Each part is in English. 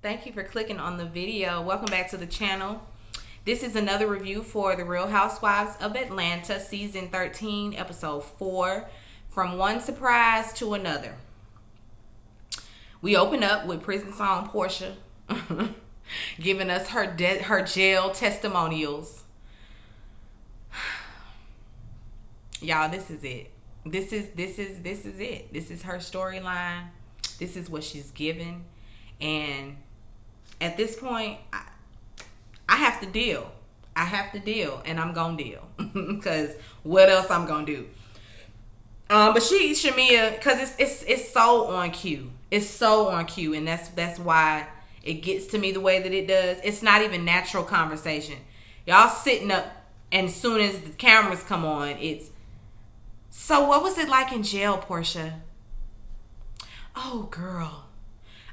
Thank you for clicking on the video. Welcome back to the channel. This is another review for the Real Housewives of Atlanta, season 13, episode 4, From One Surprise to Another. We open up with prison song Porsha giving us her jail testimonials. Y'all, this is it. This is it. This is her storyline. This is what she's given. And at this point, I have to deal. I have to deal, and I'm gonna deal because what else I'm gonna do? But Shamia, because it's so on cue. It's so on cue, and that's why it gets to me the way that it does. It's not even natural conversation. Y'all sitting up, and as soon as the cameras come on, it's so. What was it like in jail, Porsha? Oh, girl.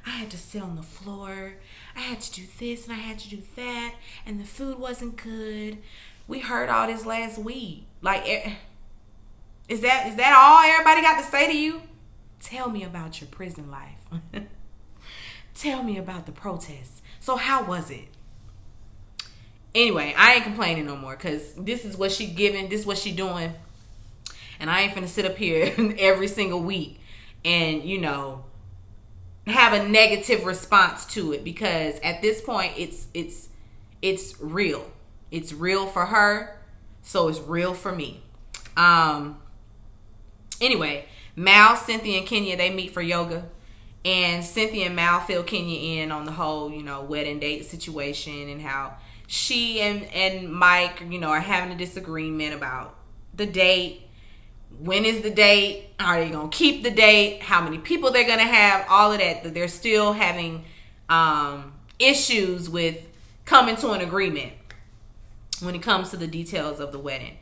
I had to sit on the floor. I had to do this and I had to do that. And the food wasn't good. We heard all this last week. Like, is that all everybody got to say to you? Tell me about your prison life. Tell me about the protests. So how was it? Anyway, I ain't complaining no more because this is what she giving. This is what she doing. And I ain't finna sit up here every single week and, have a negative response to it, because at this point it's real. It's real for her, so it's real for me. Anyway, Mal, Cynthia, and Kenya, they meet for yoga, and Cynthia and Mal fill Kenya in on the whole wedding date situation and how she and Mike are having a disagreement about the date. When is the date? Are they going to keep the date? How many people they're going to have? All of that. They're still having issues with coming to an agreement when it comes to the details of the wedding.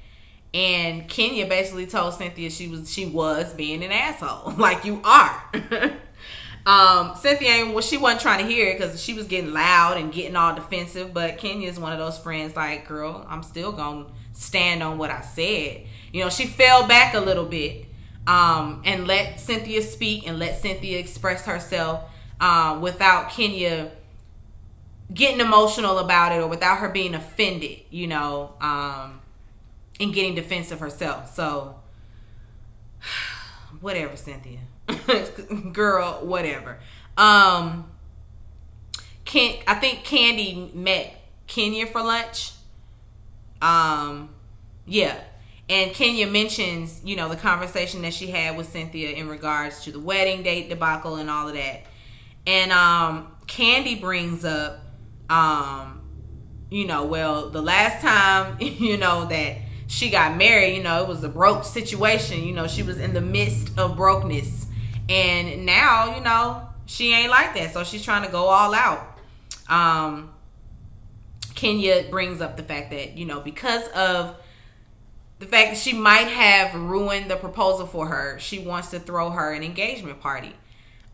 And Kenya basically told Cynthia she was being an asshole. Like, you are. Cynthia, she wasn't trying to hear it because she was getting loud and getting all defensive. But Kenya is one of those friends like, girl, I'm still going to stand on what I said. She fell back a little bit and let Cynthia speak and let Cynthia express herself without Kenya getting emotional about it or without her being offended, and getting defensive herself. So, whatever, Cynthia. Girl, whatever. I think Candy met Kenya for lunch. Yeah. And Kenya mentions, the conversation that she had with Cynthia in regards to the wedding date debacle and all of that. And Candy brings up, well, the last time, that she got married, it was a broke situation. She was in the midst of brokenness. And now, she ain't like that. So she's trying to go all out. Kenya brings up the fact that, because of the fact that she might have ruined the proposal for her, she wants to throw her an engagement party.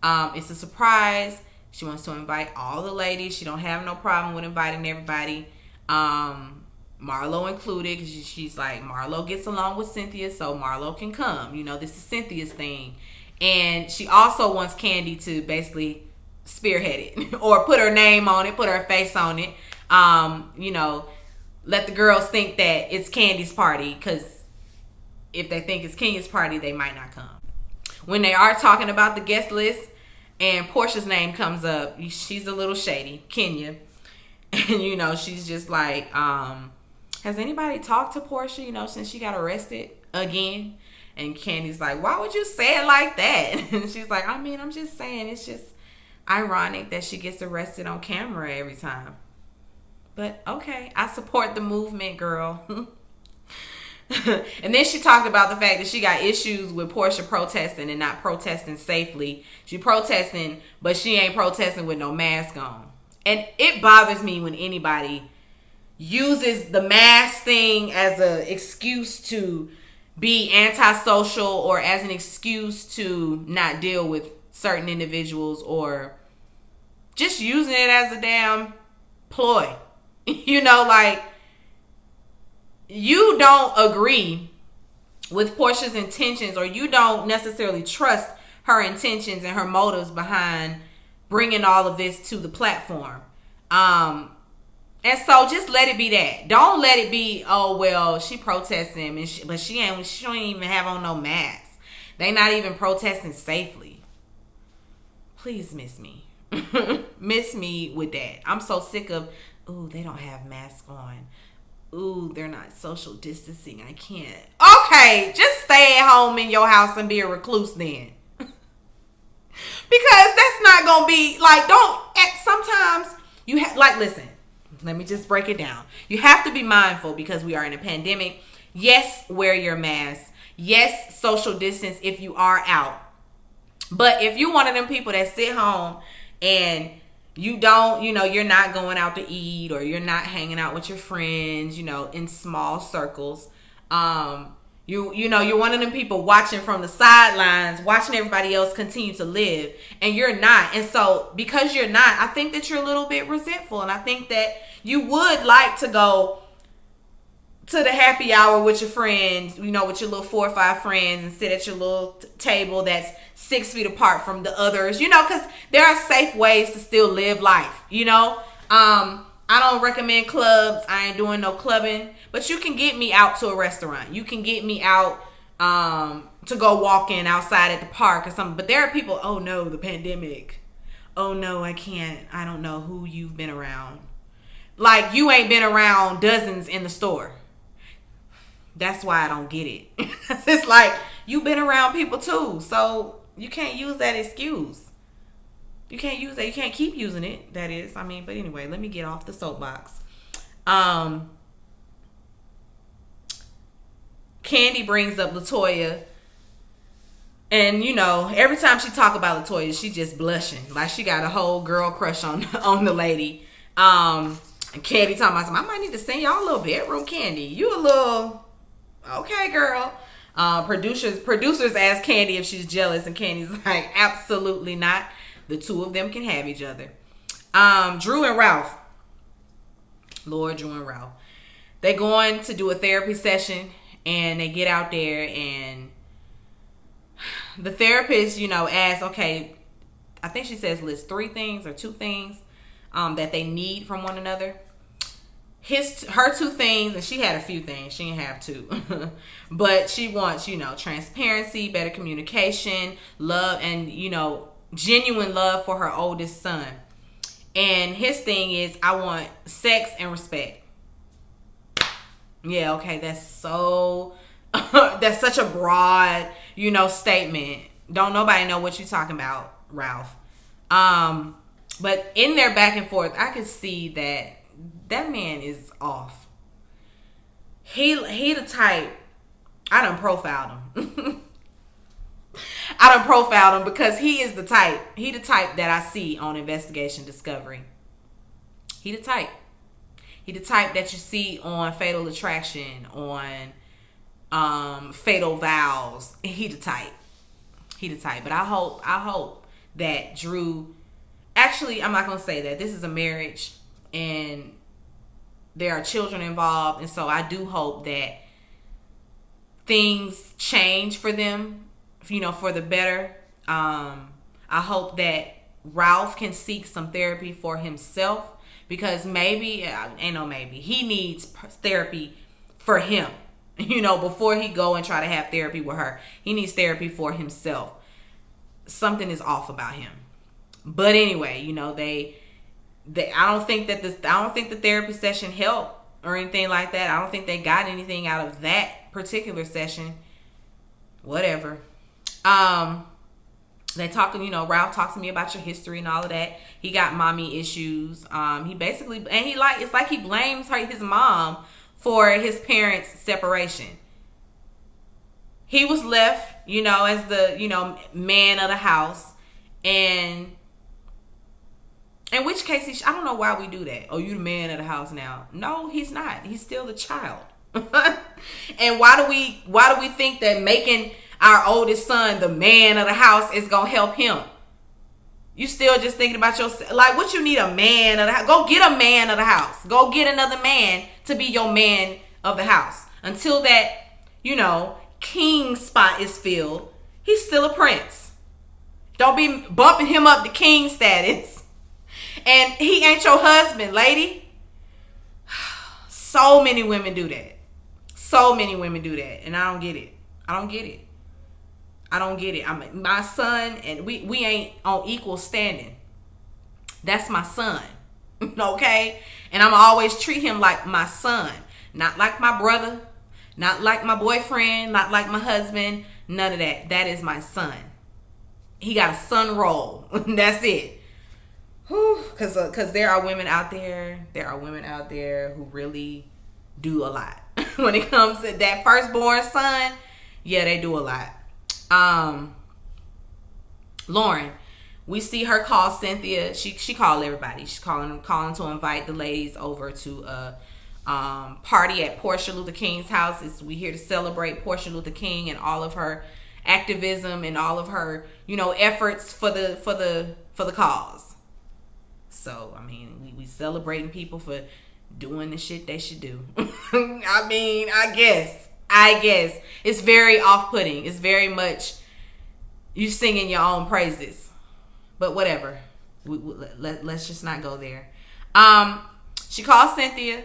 It's a surprise. She wants to invite all the ladies. She don't have no problem with inviting everybody. Marlo included, because she's like, Marlo gets along with Cynthia, so Marlo can come. This is Cynthia's thing. And she also wants Candy to basically spearhead it or put her name on it, put her face on it. Let the girls think that it's Candy's party, because if they think it's Kenya's party, they might not come. When they are talking about the guest list and Porsha's name comes up, she's a little shady, Kenya. And, she's just like, has anybody talked to Porsha, since she got arrested again? And Candy's like, why would you say it like that? And she's like, I'm just saying, it's just ironic that she gets arrested on camera every time. But okay, I support the movement, girl. And then she talked about the fact that she got issues with Porsha protesting and not protesting safely. She protesting, but she ain't protesting with no mask on. And it bothers me when anybody uses the mask thing as an excuse to be antisocial or as an excuse to not deal with certain individuals, or just using it as a damn ploy. Like, you don't agree with Porsha's intentions, or you don't necessarily trust her intentions and her motives behind bringing all of this to the platform. And so just let it be that. Don't let it be, oh, well, she protesting, but she don't even have on no mask. They not even protesting safely. Please miss me. Miss me with that. I'm so sick of, ooh, they don't have masks on. Ooh, they're not social distancing. I can't. Okay, just stay at home in your house and be a recluse then. Because that's not going to be, like, sometimes you have, like, listen, let me just break it down. You have to be mindful because we are in a pandemic. Yes, wear your mask. Yes, social distance if you are out. But if you're one of them people that sit home and you don't, you're not going out to eat, or you're not hanging out with your friends, in small circles, you're one of them people watching from the sidelines, watching everybody else continue to live, and you're not. And so because you're not, I think that you're a little bit resentful, and I think that you would like to go to the happy hour with your friends, with your little 4 or 5 friends, and sit at your little table that's 6 feet apart from the others, because there are safe ways to still live life, I don't recommend clubs. I ain't doing no clubbing, but you can get me out to a restaurant. You can get me out to go walking outside at the park or something. But there are people, oh no, the pandemic. Oh no, I can't. I don't know who you've been around. Like, you ain't been around dozens in the store. That's why I don't get it. It's like, you've been around people too. So you can't use that excuse. You can't use that. You can't keep using it. That is, but anyway, let me get off the soapbox. Candy brings up Latoya. And, every time she talk about Latoya, she just blushing. Like, she got a whole girl crush on the lady. And Candy talking about something. I might need to send y'all a little bedroom, Candy. You a little... Okay, girl. Producers ask Candy if she's jealous, and Candy's like, absolutely not. The two of them can have each other. Drew and Ralph. Lord, Drew and Ralph. They're going to do a therapy session, and they get out there, and the therapist, asks, okay, I think she says list 3 things or 2 things that they need from one another. Her 2 things, and she had a few things, she didn't have 2, but she wants, transparency, better communication, love, and, genuine love for her oldest son. And his thing is, I want sex and respect. Yeah, okay, that's so that's such a broad, statement. Don't nobody know what you're talking about, Ralph. But in their back and forth, I could see that man is off. He the type, I done profiled him. I done profiled him because he is the type. He the type that I see on Investigation Discovery. He the type. He the type that you see on Fatal Attraction, on Fatal Vows. He the type. He the type. But I hope that Drew... Actually, I'm not going to say that. This is a marriage, and there are children involved. And so I do hope that things change for them, for the better. I hope that Ralph can seek some therapy for himself, because maybe he needs therapy for him, before he go and try to have therapy with her. He needs therapy for himself. Something is off about him. But anyway, I don't think the therapy session helped or anything like that. I don't think they got anything out of that particular session. Whatever. They talking, Ralph talks to me about your history and all of that. He got mommy issues. He basically, and it's like he blames his mom for his parents' separation. He was left, as the, man of the house. And in which case, I don't know why we do that. Oh, you the man of the house now. No, he's not. He's still the child. And why do we think that making our oldest son the man of the house is gonna help him? You still just thinking about yourself. Like, what you need a man of the house? Go get a man of the house. Go get another man to be your man of the house. Until that, king spot is filled, he's still a prince. Don't be bumping him up to king status. And he ain't your husband, lady. So many women do that. So many women do that. And I don't get it. I don't get it. I'm my son, and we ain't on equal standing. That's my son. Okay? And I'm always treat him like my son. Not like my brother. Not like my boyfriend. Not like my husband. None of that. That is my son. He got a son role. That's it. Because there are women out there. There are women out there who really do a lot. When it comes to that firstborn son, yeah, they do a lot. Lauren, we see her call Cynthia. She called everybody. She's calling to invite the ladies over to a party at Porsha Luther King's house. We here to celebrate Porsha Luther King and all of her activism and all of her, efforts for the cause. So, I mean, we celebrating people for doing the shit they should do. I mean, I guess it's very off-putting. It's very much you singing your own praises, but whatever. Let's just not go there. She calls Cynthia,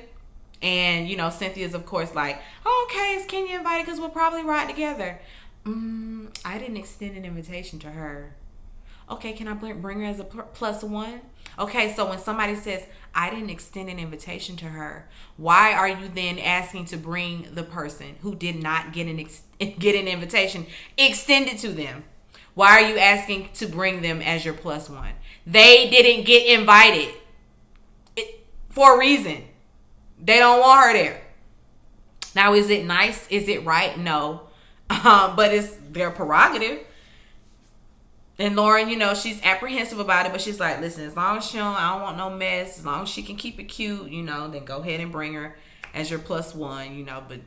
and Cynthia's of course like, oh, okay, is Kenya invited? Because we'll probably ride together. I didn't extend an invitation to her. Okay, can I bring her as a plus one? Okay, so when somebody says, I didn't extend an invitation to her, why are you then asking to bring the person who did not get an invitation extended to them? Why are you asking to bring them as your plus one? They didn't get invited for a reason. They don't want her there. Now, is it nice? Is it right? No. But it's their prerogative. And Lauren, she's apprehensive about it, but she's like, listen, as long as I don't want no mess, as long as she can keep it cute, then go ahead and bring her as your plus one, but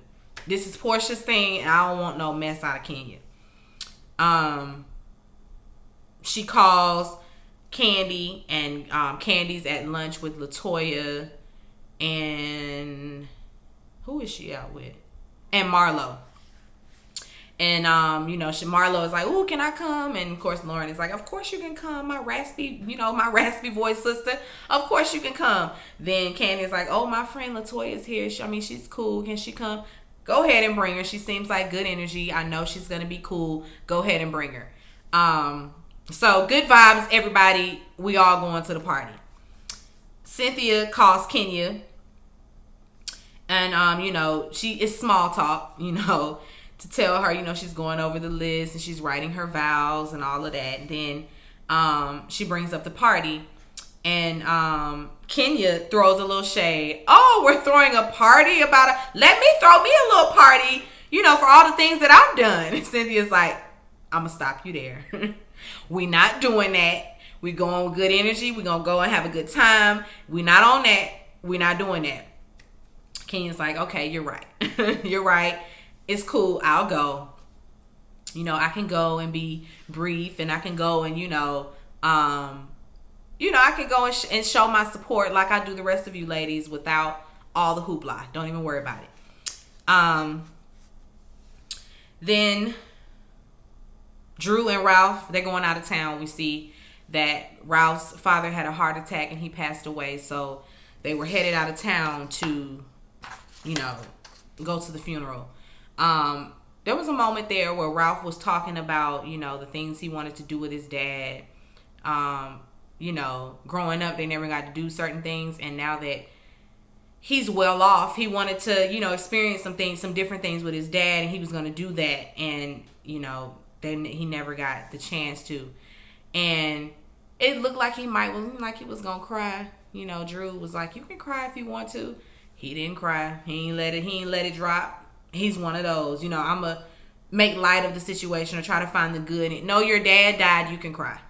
this is Porsha's thing, and I don't want no mess out of Kenya. She calls Candy, and Candy's at lunch with LaToya, and who is she out with? And Marlo. And, Marlo is like, ooh, can I come? And, of course, Lauren is like, of course you can come, my raspy voice sister. Of course you can come. Then Candy is like, oh, my friend LaToya is here. She's cool. Can she come? Go ahead and bring her. She seems like good energy. I know she's going to be cool. Go ahead and bring her. So, good vibes, everybody. We all going to the party. Cynthia calls Kenya. And, she is small talk, to tell her, she's going over the list and she's writing her vows and all of that. And then she brings up the party, and Kenya throws a little shade. Oh, we're throwing a party let me throw me a little party, for all the things that I've done. And Cynthia's like, I'm going to stop you there. We not doing that. We going with good energy. We're going to go and have a good time. We not on that. We not doing that. Kenya's like, okay, you're right. You're right. It's cool. I'll go. I can go and be brief, and I can go and, I can go and show my support like I do the rest of you ladies without all the hoopla. Don't even worry about it. Then Drew and Ralph, they're going out of town. We see that Ralph's father had a heart attack and he passed away. So they were headed out of town to, go to the funeral. There was a moment there where Ralph was talking about, the things he wanted to do with his dad. Growing up, they never got to do certain things. And now that he's well off, he wanted to, experience some different things with his dad. And he was going to do that. And, then he never got the chance to. And it looked like he was going to cry. Drew was like, you can cry if you want to. He didn't cry. He ain't let it drop. He's one of those, I'm going to make light of the situation or try to find the good. No, your dad died. You can cry.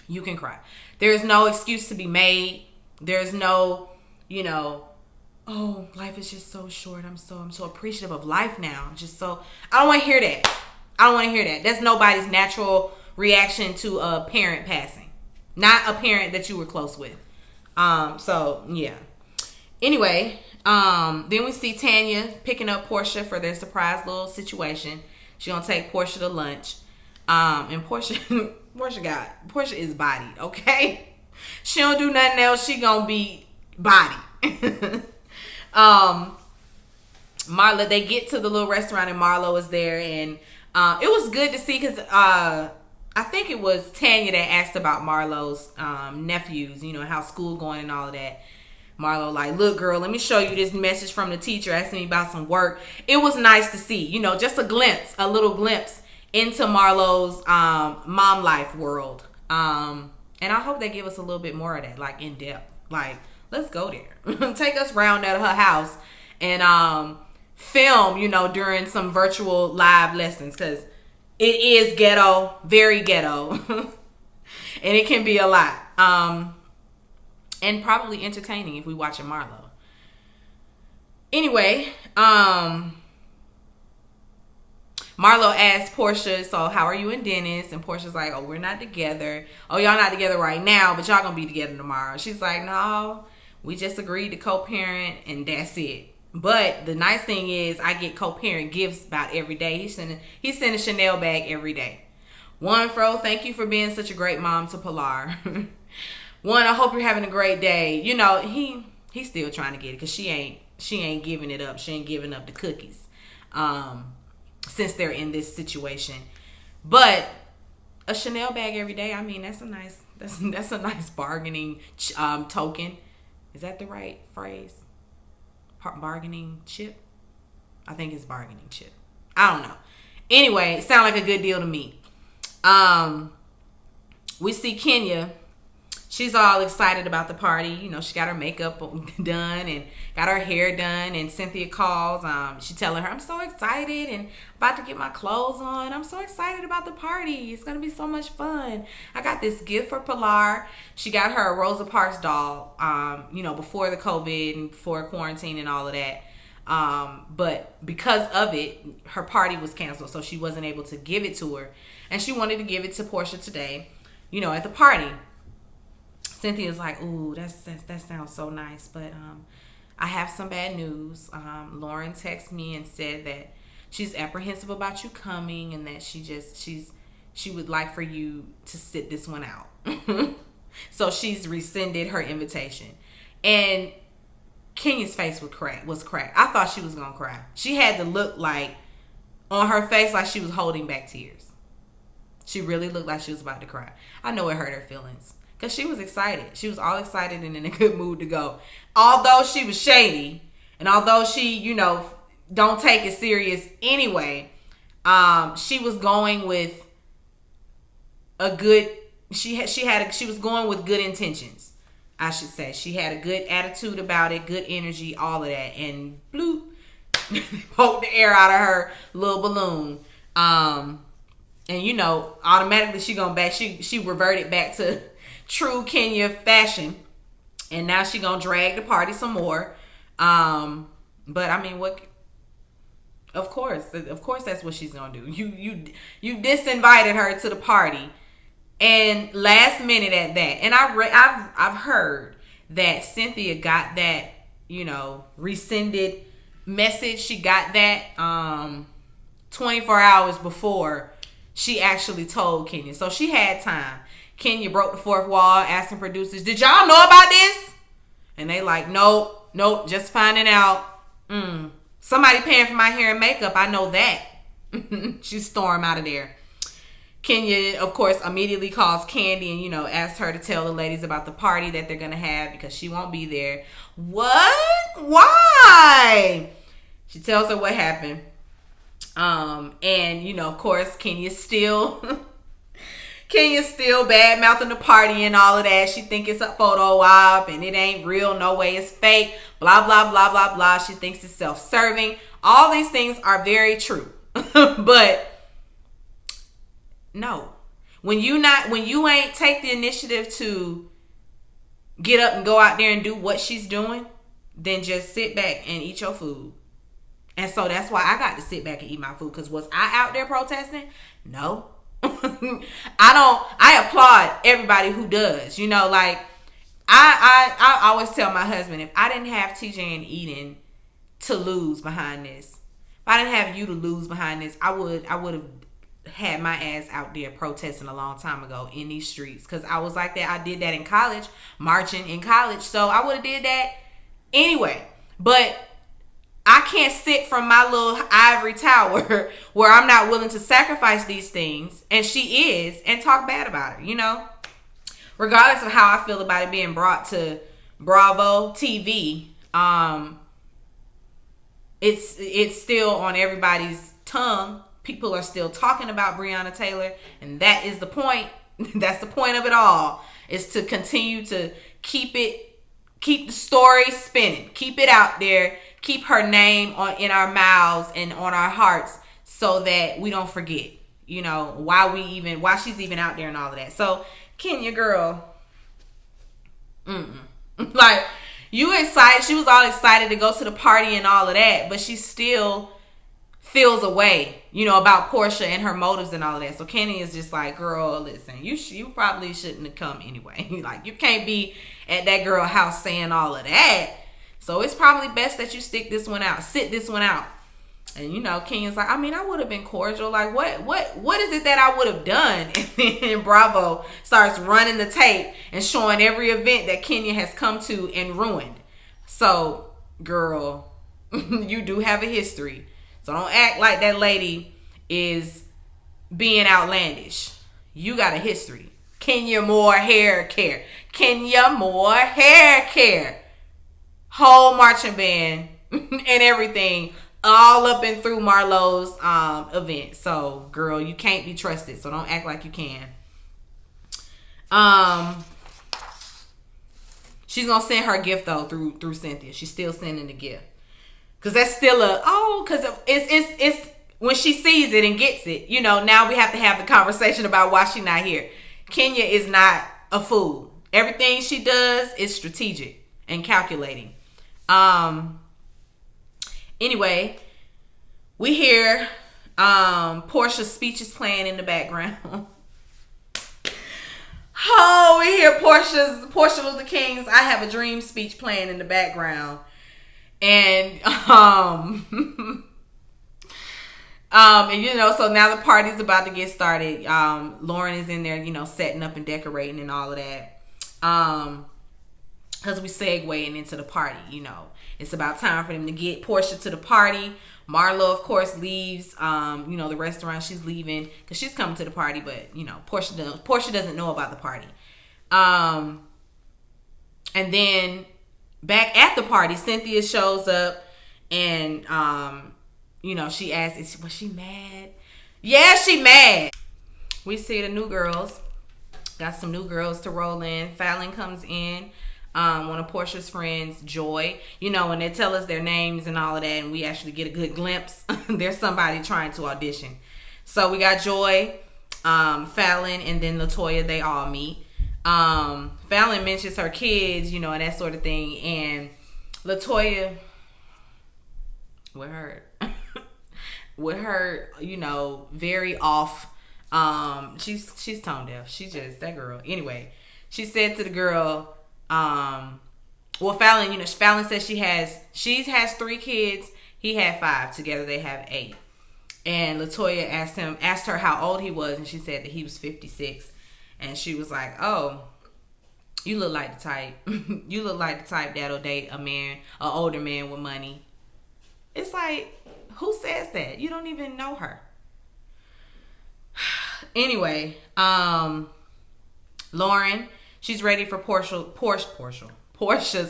You can cry. There's no excuse to be made. There's no, oh, life is just so short. I'm so appreciative of life now. I don't want to hear that. That's nobody's natural reaction to a parent passing. Not a parent that you were close with. So, yeah. Anyway, then we see Tanya picking up Porsha for their surprise little situation. She's going to take Porsha to lunch. And Porsha Porsha is bodied, okay? She don't do nothing else. She gonna be bodied. Marlo, they get to the little restaurant and Marlo is there, and it was good to see because I think it was Tanya that asked about Marlo's nephews, how school going and all of that. Marlo like, look, girl, let me show you this message from the teacher asking me about some work. It was nice to see, just a little glimpse into Marlo's mom life world. And I hope they give us a little bit more of that, like in depth. Like, let's go there. Take us round at her house and film, during some virtual live lessons, because it is ghetto, very ghetto. And it can be a lot. And probably entertaining if we watching Marlo. Anyway, Marlo asked Porsha, so how are you and Dennis? And Portia's like, oh, we're not together. Oh, y'all not together right now, but y'all gonna be together tomorrow. She's like, no, we just agreed to co-parent and that's it. But the nice thing is I get co-parent gifts about every day. He's sending a Chanel bag every day. One, Fro, thank you for being such a great mom to Pilar. One, I hope you're having a great day. He's still trying to get it because she ain't giving it up. She ain't giving up the cookies. Since they're in this situation. But a Chanel bag every day, I mean, that's a nice bargaining token. Is that the right phrase? Bargaining chip? I think it's bargaining chip. I don't know. Anyway, it sounds like a good deal to me. We see Kenya. She's all excited about the party. She got her makeup done and got her hair done. And Cynthia calls. She telling her, I'm so excited and about to get my clothes on. I'm so excited about the party. It's going to be so much fun. I got this gift for Pilar. She got her a Rosa Parks doll, before the COVID and before quarantine and all of that. But because of it, her party was canceled. So she wasn't able to give it to her. And she wanted to give it to Porsha today, at the party. Cynthia's like, ooh, that sounds so nice, but I have some bad news. Lauren texted me and said that she's apprehensive about you coming and that she would like for you to sit this one out. So she's rescinded her invitation. And Kenya's face was cracked. I thought she was gonna cry. She had the look like on her face like she was holding back tears. She really looked like she was about to cry. I know it hurt her feelings. Because she was excited. She was all excited and in a good mood to go. Although she was shady. And although she, don't take it serious anyway. She was going with a good... She was going with good intentions, I should say. She had a good attitude about it. Good energy. All of that. And bloop. Poked the air out of her little balloon. And, automatically she reverted back to... true Kenya fashion, and now she gonna drag the party some more. But I mean, what? Of course, that's what she's gonna do. You disinvited her to the party, and last minute at that. And I've heard that Cynthia got that rescinded message. She got that 24 hours before she actually told Kenya, so she had time. Kenya broke the fourth wall, asking producers, did y'all know about this? And they like, nope, just finding out. Somebody paying for my hair and makeup, I know that. She stormed out of there. Kenya, of course, immediately calls Candy and, asks her to tell the ladies about the party that they're going to have because she won't be there. What? Why? She tells her what happened. And, of course, Kenya's still bad mouthing the party and all of that. She think it's a photo op and it ain't real. No way, it's fake. Blah, blah, blah, blah, blah. She thinks it's self-serving. All these things are very true. But no. When you ain't take the initiative to get up and go out there and do what she's doing, then just sit back and eat your food. And so that's why I got to sit back and eat my food. Because was I out there protesting? No. I applaud everybody who does. I always tell my husband, if I didn't have TJ and Eden to lose behind this, if I didn't have you to lose behind this, I would have had my ass out there protesting a long time ago in these streets, because I was like that. I did that in college, marching in college, so I would have did that anyway. But I can't sit from my little ivory tower where I'm not willing to sacrifice these things, and she is, and talk bad about her, you know? Regardless of how I feel about it being brought to Bravo TV, it's still on everybody's tongue. People are still talking about Breonna Taylor, and that is the point. That's the point of it all, is to continue to keep the story spinning, keep it out there, keep her name in our mouths and on our hearts, so that we don't forget, you know, why she's even out there and all of that. So Kenya, girl, like, you excited? She was all excited to go to the party and all of that, but she still feels a way, you know, about Porsha and her motives and all of that. So Kenya is just like, girl, listen, you probably shouldn't have come anyway. Like, you can't be at that girl house saying all of that. So it's probably best that you sit this one out. And, you know, Kenya's like, I mean, I would have been cordial. Like, what is it that I would have done? And then Bravo starts running the tape and showing every event that Kenya has come to and ruined. So, girl, you do have a history. So don't act like that lady is being outlandish. You got a history. Kenya Moore hair care. Whole marching band and everything, all up and through Marlo's event. So, girl, you can't be trusted. So don't act like you can. She's gonna send her gift though through Cynthia. She's still sending the gift, cause that's still cause it's when she sees it and gets it. You know, now we have to have the conversation about why she's not here. Kenya is not a fool. Everything she does is strategic and calculating. Anyway, we hear Porsha's speech is playing in the background. Oh, we hear Porsha Luther King's "I Have a Dream" speech playing in the background. And and you know, so now the party's about to get started. Lauren is in there, you know, setting up and decorating and all of that. Because we segueing into the party, you know. It's about time for them to get Porsha to the party. Marlo, of course, leaves, you know, the restaurant. She's leaving because she's coming to the party, but, you know, Porsha doesn't know about the party. And then back at the party, Cynthia shows up and, you know, she asks, was she mad? Yeah, she mad. We see the new girls. Got some new girls to roll in. Fallon comes in. One of Porsha's friends, Joy, you know, when they tell us their names and all of that, and we actually get a good glimpse, there's somebody trying to audition. So we got Joy, Fallon, and then LaToya. They all meet. Fallon mentions her kids, you know, and that sort of thing, and LaToya, with her, you know, very off. She's tone deaf. She's just that girl. Anyway, she said to the girl, well, Fallon, you know, Fallon says she has 3 kids. He had 5. Together they have 8. And LaToya asked her how old he was, and she said that he was 56. And she was like, "Oh, you look like the type. You look like the type that'll date an older man with money." It's like, who says that? You don't even know her. Anyway, Lauren, she's ready for Porsha's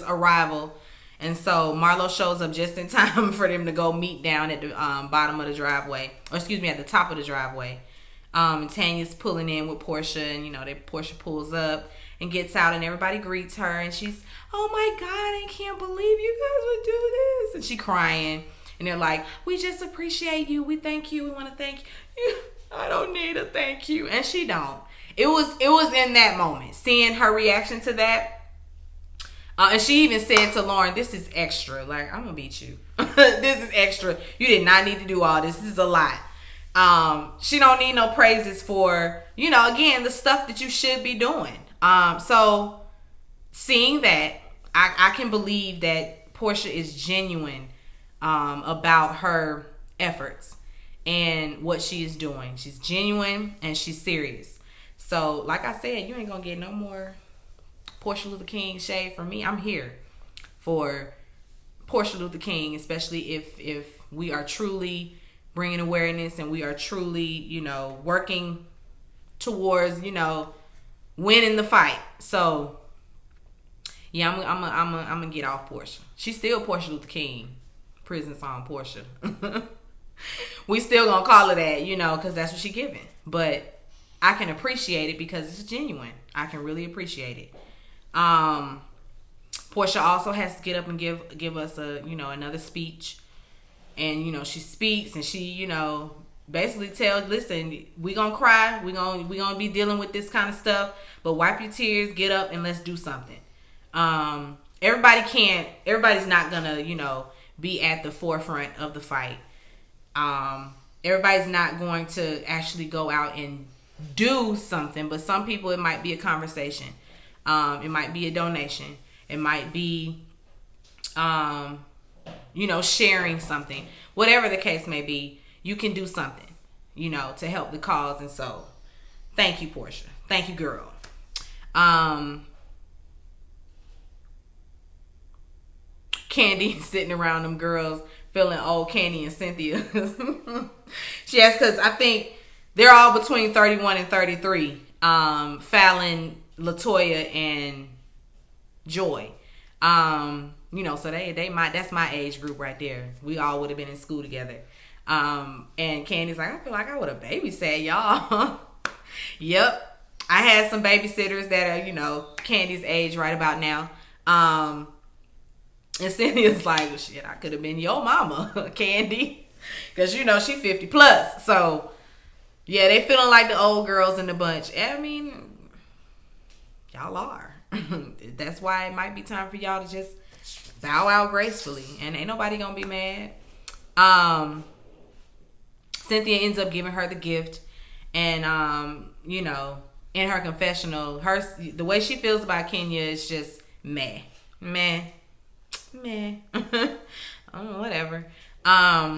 arrival. And so Marlo shows up just in time for them to go meet down at the bottom of the driveway. Or excuse me, at the top of the driveway. And Tanya's pulling in with Porsha. And, you know, Porsha pulls up and gets out. And everybody greets her. And she's, "Oh, my God, I can't believe you guys would do this." And she crying. And they're like, "We just appreciate you. We thank you. We want to thank you." "I don't need a thank you." And she don't. It was in that moment, seeing her reaction to that. And she even said to Lauren, "This is extra. Like, I'm going to beat you. This is extra. You did not need to do all this. This is a lot." She don't need no praises for, you know, again, the stuff that you should be doing. So seeing that, I can believe that Porsha is genuine about her efforts and what she is doing. She's genuine and she's serious. So, like I said, you ain't gonna get no more Porsha Luther King shade from me. I'm here for Porsha Luther King, especially if we are truly bringing awareness and we are truly, you know, working towards, you know, winning the fight. So, yeah, I'm gonna get off Porsha. She's still Porsha Luther King, prison song Porsha. We still gonna call her that, you know, because that's what she giving. But I can appreciate it because it's genuine. I can really appreciate it. Porsha also has to get up and give us a, you know, another speech. And, you know, she speaks and she, you know, basically tells, listen, we gonna cry. We gonna be dealing with this kind of stuff. But wipe your tears, get up, and let's do something. Everybody's not gonna, you know, be at the forefront of the fight. Everybody's not going to actually go out and do something, but some people, it might be a conversation. It might be a donation. It might be, you know, sharing something. Whatever the case may be, you can do something, you know, to help the cause. And so, thank you, Porsha. Thank you, girl. Candy sitting around them girls feeling old. Candy and Cynthia. She asked, because I think they're all between 31 and 33. Fallon, Latoya, and Joy. You know, so that's my age group right there. We all would have been in school together. And Candy's like, I feel like I would have babysat y'all. Yep. I had some babysitters that are, you know, Candy's age right about now. And Cynthia's like, shit, I could have been your mama, Candy. Because, you know, she 50 plus. So, yeah, they feeling like the old girls in the bunch. I mean, y'all are. That's why it might be time for y'all to just bow out gracefully. And ain't nobody going to be mad. Cynthia ends up giving her the gift. And, you know, in her confessional, the way she feels about Kenya is just meh. Whatever. After,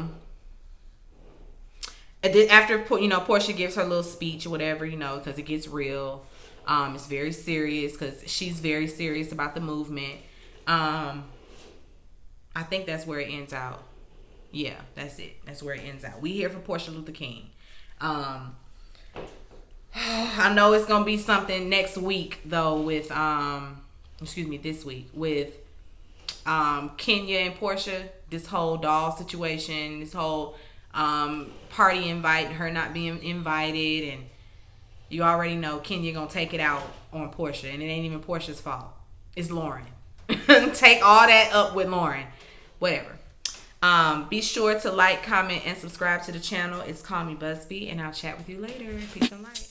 you know, Porsha gives her little speech or whatever, you know, because it gets real. It's very serious because she's very serious about the movement. I think that's where it ends out. Yeah, that's it. That's where it ends out. We here for Porsha Luther King. I know it's gonna be something next week though with this week with Kenya and Porsha, this whole doll situation, this whole party invite, her not being invited, and you already know Kenya gonna take it out on Porsha, and it ain't even Porsha's fault. It's Lauren. Take all that up with Lauren. Whatever. Be sure to like, comment, and subscribe to the channel. It's Call Me Busby, and I'll chat with you later. Peace and light.